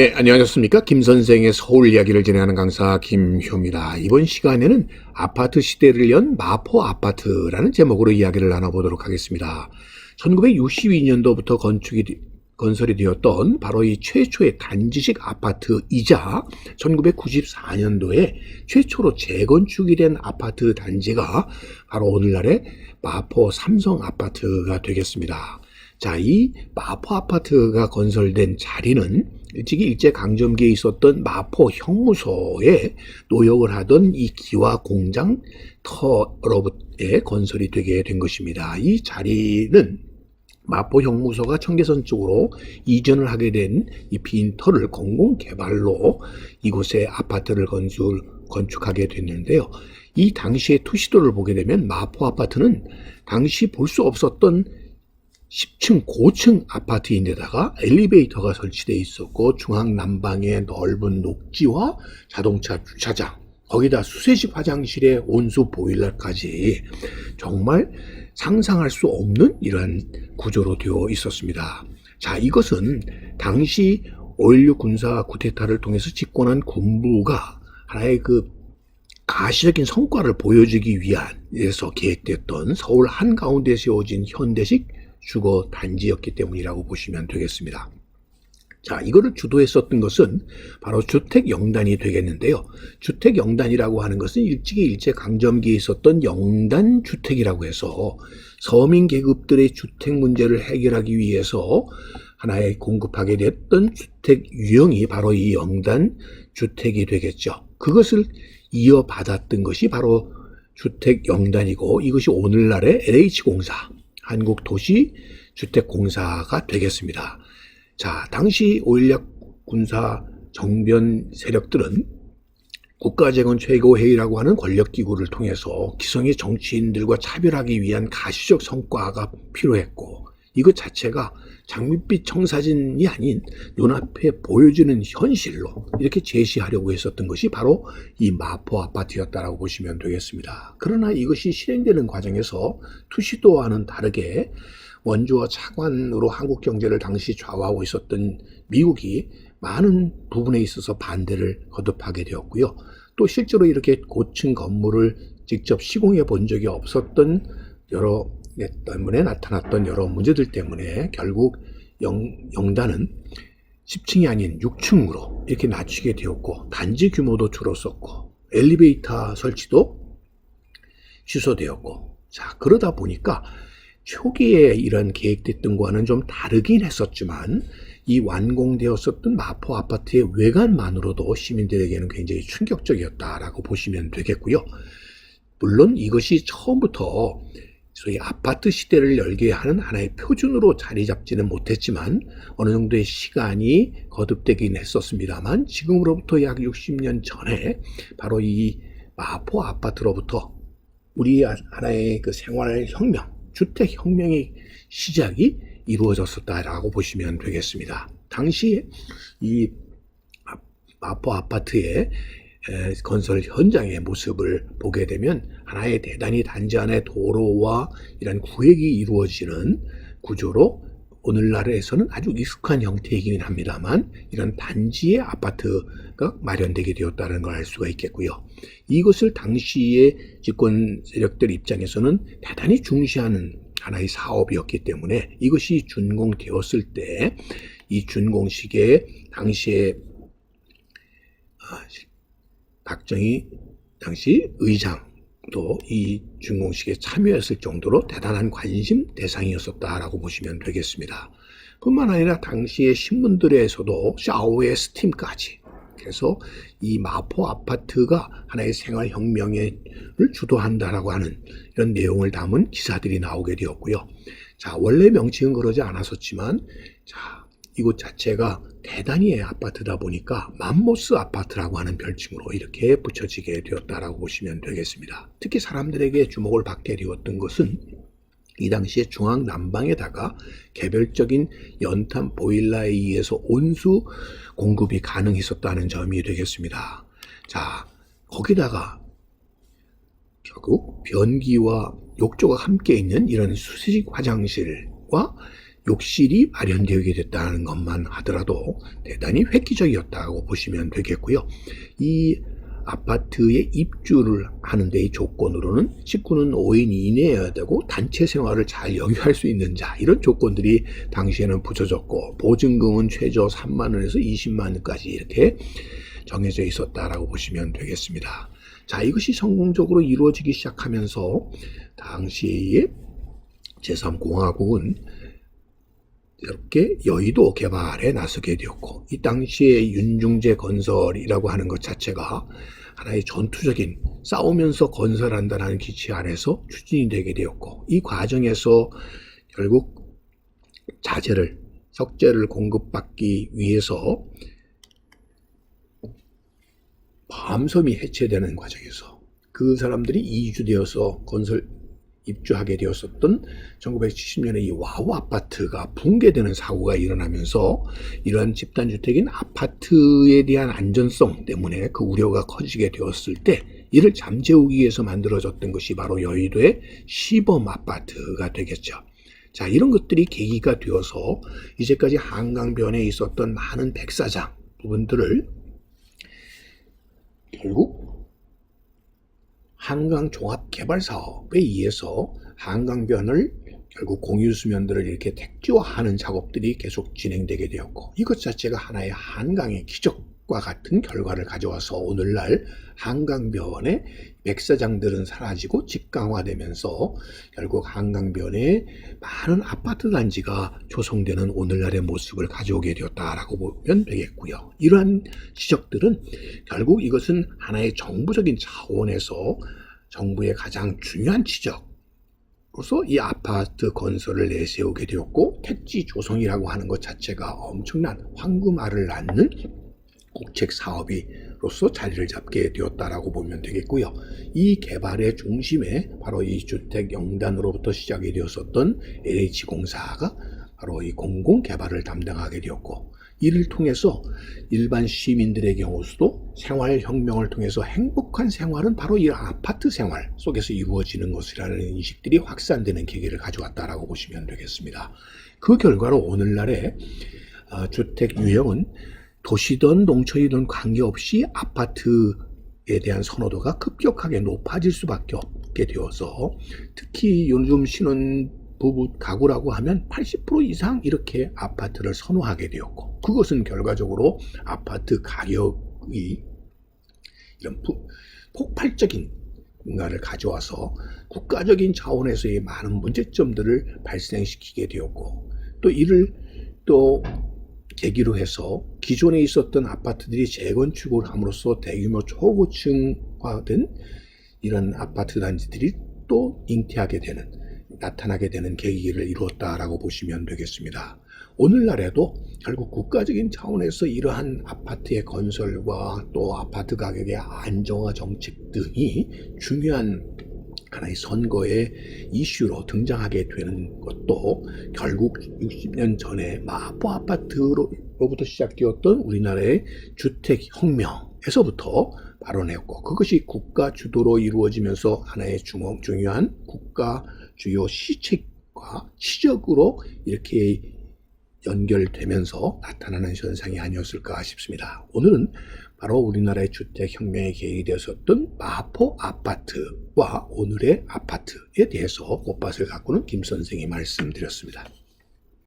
네, 안녕하셨습니까? 김 선생의 서울 이야기를 진행하는 강사 김효입니다. 이번 시간에는 아파트 시대를 연 마포 아파트라는 제목으로 이야기를 나눠보도록 하겠습니다. 1962년도부터 건설이 되었던 바로 이 최초의 단지식 아파트이자 1994년도에 최초로 재건축이 된 아파트 단지가 바로 오늘날의 마포 삼성 아파트가 되겠습니다. 자, 이 마포 아파트가 건설된 자리는 일찍이 일제강점기에 있었던 마포 형무소에 노역을 하던 이 기와 공장 터로부터 건설이 되게 된 것입니다. 이 자리는 마포 형무소가 청계선 쪽으로 이전을 하게 된 이 빈 터를 공공개발로 이곳에 아파트를 건축하게 됐는데요. 이 당시의 투시도를 보게 되면 마포 아파트는 당시 볼 수 없었던 10층 고층 아파트인데다가 엘리베이터가 설치되어 있었고 중앙 난방에 넓은 녹지와 자동차 주차장, 거기다 수세식 화장실에 온수 보일러까지 정말 상상할 수 없는 이러한 구조로 되어 있었습니다. 자, 이것은 당시 5.16 군사 쿠데타를 통해서 집권한 군부가 하나의 가시적인 성과를 보여주기 위해서 계획됐던 서울 한가운데 세워진 현대식 주거 단지였기 때문이라고 보시면 되겠습니다. 자, 이거를 주도했었던 것은 바로 주택영단이 되겠는데요. 주택영단이라고 하는 것은 일찍이 일제강점기에 있었던 영단주택이라고 해서 서민 계급들의 주택 문제를 해결하기 위해서 하나의 공급하게 됐던 주택 유형이 바로 이 영단주택이 되겠죠. 그것을 이어받았던 것이 바로 주택영단이고 이것이 오늘날의 LH공사 한국도시주택공사가 되겠습니다. 자, 당시 5.16 군사 정변 세력들은 국가재건 최고회의라고 하는 권력기구를 통해서 기성의 정치인들과 차별하기 위한 가시적 성과가 필요했고 이것 자체가 장밋빛 청사진이 아닌 눈앞에 보여지는 현실로 이렇게 제시하려고 했었던 것이 바로 이 마포 아파트였다라고 보시면 되겠습니다. 그러나 이것이 실행되는 과정에서 투시도와는 다르게 원조와 차관으로 한국 경제를 당시 좌우하고 있었던 미국이 많은 부분에 있어서 반대를 거듭하게 되었고요. 또 실제로 이렇게 고층 건물을 직접 시공해 본 적이 없었던 때문에 나타났던 여러 문제들 때문에 결국 영단은 10층이 아닌 6층으로 이렇게 낮추게 되었고 단지 규모도 줄었었고 엘리베이터 설치도 취소되었고 자, 그러다 보니까 초기에 이런 계획됐던 거와는 좀 다르긴 했었지만 이 완공되었었던 마포 아파트의 외관만으로도 시민들에게는 굉장히 충격적이었다라고 보시면 되겠고요. 물론 이것이 처음부터 소위 아파트 시대를 열게 하는 하나의 표준으로 자리 잡지는 못했지만 어느 정도의 시간이 거듭되긴 했었습니다만 지금으로부터 약 60년 전에 바로 이 마포 아파트로부터 우리 하나의 생활혁명, 주택혁명의 시작이 이루어졌었다라고 보시면 되겠습니다. 당시 이 마포 아파트의 건설 현장의 모습을 보게 되면 하나의 대단히 단지 안에 도로와 이런 구획이 이루어지는 구조로 오늘날에서는 아주 익숙한 형태이긴 합니다만 이런 단지의 아파트가 마련되게 되었다는 걸 알 수가 있겠고요. 이것을 당시의 집권 세력들 입장에서는 대단히 중시하는 하나의 사업이었기 때문에 이것이 준공되었을 때 이 준공식에 당시에 박정희 당시 의장도 이 준공식에 참여했을 정도로 대단한 관심 대상이었었다라고 보시면 되겠습니다. 뿐만 아니라 당시의 신문들에서도 샤오의 스팀까지 그래서 이 마포 아파트가 하나의 생활혁명을 주도한다라고 하는 이런 내용을 담은 기사들이 나오게 되었고요. 자, 원래 명칭은 그러지 않았었지만 자, 이곳 자체가 대단히의 아파트다 보니까 맘모스 아파트라고 하는 별칭으로 이렇게 붙여지게 되었다라고 보시면 되겠습니다. 특히 사람들에게 주목을 받게 되었던 것은 이 당시에 중앙 난방에다가 개별적인 연탄 보일러에 의해서 온수 공급이 가능했었다는 점이 되겠습니다. 자, 거기다가 결국 변기와 욕조가 함께 있는 이런 수세식 화장실과 욕실이 마련되게 됐다는 것만 하더라도 대단히 획기적이었다고 보시면 되겠고요. 이 아파트에 입주를 하는 데의 조건으로는 식구는 5인 이내여야 되고 단체 생활을 잘 영위할 수 있는 자, 이런 조건들이 당시에는 붙여졌고, 보증금은 최저 3만 원에서 20만 원까지 이렇게 정해져 있었다라고 보시면 되겠습니다. 자, 이것이 성공적으로 이루어지기 시작하면서 당시의 제3공화국은 이렇게 여의도 개발에 나서게 되었고, 이 당시에 윤중제 건설이라고 하는 것 자체가 하나의 전투적인 싸우면서 건설한다는 기치 아래서 추진이 되게 되었고, 이 과정에서 결국 자재를, 석재를 공급받기 위해서 밤섬이 해체되는 과정에서 그 사람들이 이주되어서 입주하게 되었었던 1970년에 이 와우 아파트가 붕괴되는 사고가 일어나면서 이러한 집단주택인 아파트에 대한 안전성 때문에 그 우려가 커지게 되었을 때 이를 잠재우기 위해서 만들어졌던 것이 바로 여의도의 시범 아파트가 되겠죠. 자, 이런 것들이 계기가 되어서 이제까지 한강변에 있었던 많은 백사장 부분들을 결국 한강종합개발사업에 의해서 한강변을 결국 공유수면들을 이렇게 택지화하는 작업들이 계속 진행되게 되었고, 이것 자체가 하나의 한강의 기적과 같은 결과를 가져와서 오늘날 한강변의 백사장들은 사라지고 직강화되면서 결국 한강변에 많은 아파트 단지가 조성되는 오늘날의 모습을 가져오게 되었다라고 보면 되겠고요. 이러한 지적들은 결국 이것은 하나의 정부적인 차원에서 정부의 가장 중요한 지적으로서 이 아파트 건설을 내세우게 되었고, 택지 조성이라고 하는 것 자체가 엄청난 황금알을 낳는 국책 사업으로서 자리를 잡게 되었다라고 보면 되겠고요. 이 개발의 중심에 바로 이 주택영단으로부터 시작이 되었었던 LH공사가 바로 이 공공개발을 담당하게 되었고, 이를 통해서 일반 시민들의 경우서도 생활혁명을 통해서 행복한 생활은 바로 이 아파트 생활 속에서 이루어지는 것이라는 인식들이 확산되는 계기를 가져왔다라고 보시면 되겠습니다. 그 결과로 오늘날의 주택 유형은 도시든 농촌이든 관계없이 아파트에 대한 선호도가 급격하게 높아질 수밖에 없게 되어서, 특히 요즘 신혼부부 가구라고 하면 80% 이상 이렇게 아파트를 선호하게 되었고, 그것은 결과적으로 아파트 가격이 이런 폭발적인 뭔가를 가져와서 국가적인 차원에서의 많은 문제점들을 발생시키게 되었고, 또 이를 또 계기로 해서 기존에 있었던 아파트들이 재건축을 함으로써 대규모 초고층화된 이런 아파트 단지들이 또 잉태하게 되는, 나타나게 되는 계기를 이루었다라고 보시면 되겠습니다. 오늘날에도 결국 국가적인 차원에서 이러한 아파트의 건설과 또 아파트 가격의 안정화 정책 등이 중요한 하나의 선거의 이슈로 등장하게 되는 것도 결국 60년 전에 마포 아파트로부터 시작되었던 우리나라의 주택혁명에서부터 발원했고, 그것이 국가 주도로 이루어지면서 하나의 중요한 국가 주요 시책과 시적으로 이렇게 연결되면서 나타나는 현상이 아니었을까 싶습니다. 오늘은 바로 우리나라의 주택혁명의 계기가 되었었던 마포 아파트와 오늘의 아파트에 대해서 못밭을 가꾸는 김 선생이 말씀드렸습니다.